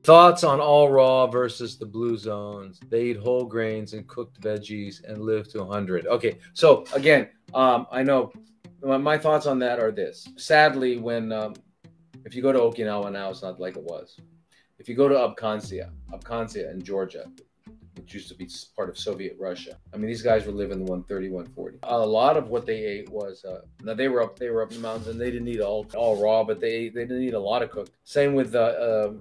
Thoughts on all raw versus the blue zones? They eat whole grains and cooked veggies and live to 100. Okay, so again, I know my thoughts on that are this. Sadly, when if you go to Okinawa now, it's not like it was. If you go to Abkhazia in Georgia, which used to be part of Soviet Russia. I mean, these guys were living 130, 140. A lot of what they ate was now they were up in the mountains and they didn't eat all raw, but they didn't eat a lot of cooked. Same with the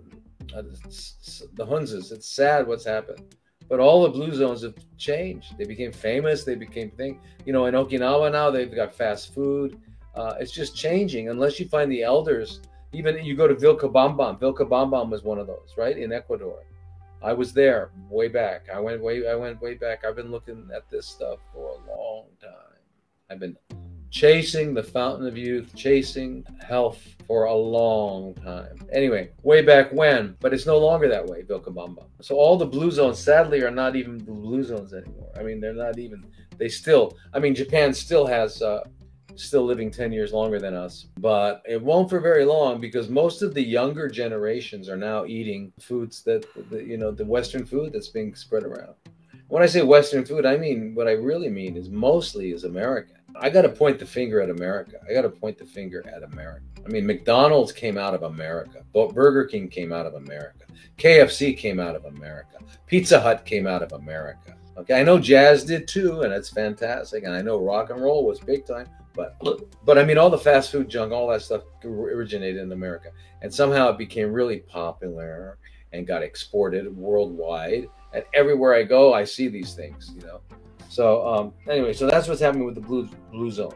Hunzas. It's sad what's happened, but all the blue zones have changed. They became famous. They became thing. You know, in Okinawa now they've got fast food. It's just changing unless you find the elders. Even you go to Vilcabamba. Vilcabamba was one of those, right, in Ecuador. I was there way back. I went way back. I've been looking at this stuff for a long time. I've been chasing the fountain of youth, chasing health for a long time. Anyway, way back when, but it's no longer that way, Vilcabamba. So all the blue zones, sadly, are not even blue zones anymore. I mean, they're not even, they still, I mean, Japan still has, still living 10 years longer than us, but it won't for very long because most of the younger generations are now eating foods that, you know, the Western food that's being spread around. When I say Western food, I mean, what I really mean is mostly is American. I got to point the finger at America. I got to point the finger at America. I mean, McDonald's came out of America. Burger King came out of America. KFC came out of America. Pizza Hut came out of America. Okay, I know jazz did too, and it's fantastic. And I know rock and roll was big time. But I mean, all the fast food junk, all that stuff originated in America. And somehow it became really popular and got exported worldwide. And everywhere I go, I see these things, you know. So anyway, so that's what's happening with the blue zones.